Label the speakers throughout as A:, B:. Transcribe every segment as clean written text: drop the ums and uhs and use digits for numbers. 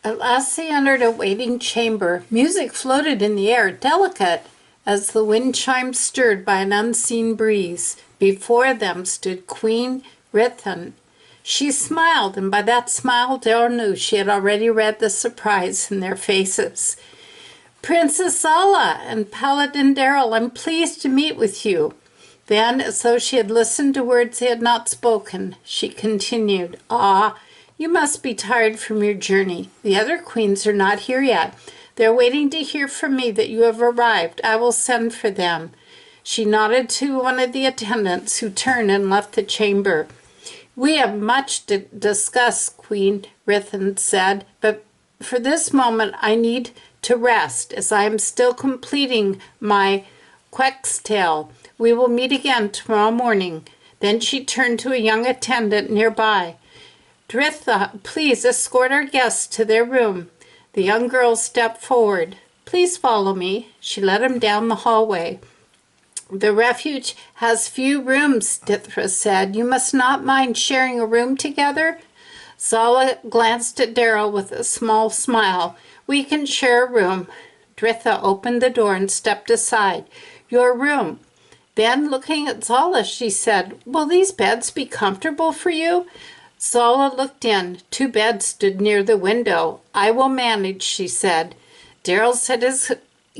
A: At last they entered a waiting chamber. Music floated in the air, delicate as the wind chimes stirred by an unseen breeze. Before them stood Queen Rithan. She smiled, and by that smile Darrow knew she had already read the surprise in their faces. Princess Zala and Paladin Darrow, I'm pleased to meet with you. Then, as though she had listened to words they had not spoken, she continued, Ah, you must be tired from your journey. The other queens are not here yet. They're waiting to hear from me that you have arrived. I will send for them. She nodded to one of the attendants, who turned and left the chamber. We have much to discuss, Queen Rithan said, but for this moment I need to rest, as I am still completing my queck's tale. We will meet again tomorrow morning. Then she turned to a young attendant nearby. Dritha, please escort our guests to their room. The young girl stepped forward. Please follow me. She led him down the hallway. The refuge has few rooms, Dithra said. You must not mind sharing a room together? Zala glanced at Darrow with a small smile. We can share a room. Dritha opened the door and stepped aside. Your room. Then, looking at Zala, she said, Will these beds be comfortable for you? Zala looked in. 2 beds stood near the window. I will manage, she said. Darrow set his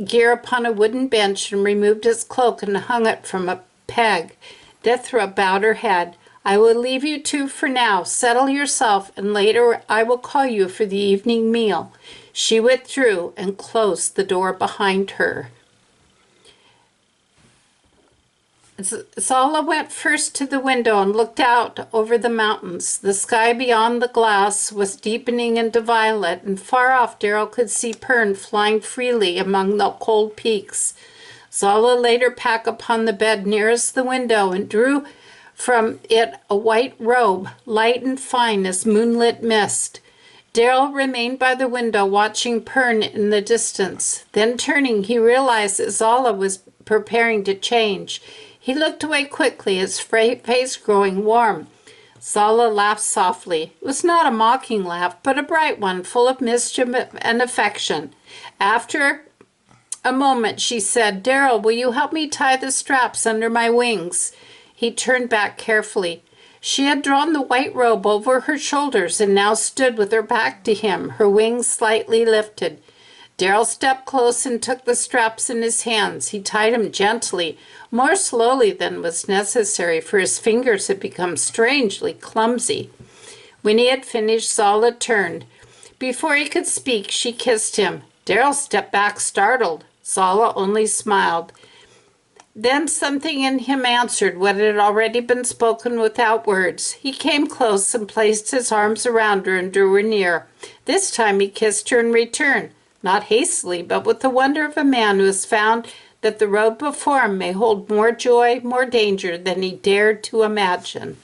A: gear upon a wooden bench and removed his cloak and hung it from a peg. Dithra bowed her head. I will leave you two for now. Settle yourself, and later I will call you for the evening meal. She withdrew and closed the door behind her. Zala went first to the window and looked out over the mountains. The sky beyond the glass was deepening into violet, and far off Darrow could see Pern flying freely among the cold peaks. Zala laid her pack upon the bed nearest the window and drew from it a white robe, light and fine as moonlit mist. Darrow remained by the window watching Pern in the distance. Then turning, he realized that Zala was preparing to change. He looked away quickly, his face growing warm. Zala laughed softly. It was not a mocking laugh, but a bright one, full of mischief and affection. After a moment, she said, Darrow, will you help me tie the straps under my wings? He turned back carefully. She had drawn the white robe over her shoulders and now stood with her back to him, her wings slightly lifted. Darrow stepped close and took the straps in his hands. He tied them gently, more slowly than was necessary, for his fingers had become strangely clumsy. When he had finished, Zala turned. Before he could speak, she kissed him. Darrow stepped back, startled. Zala only smiled. Then something in him answered what had already been spoken without words. He came close and placed his arms around her and drew her near. This time he kissed her in return. Not hastily, but with the wonder of a man who has found that the road before him may hold more joy, more danger than he dared to imagine.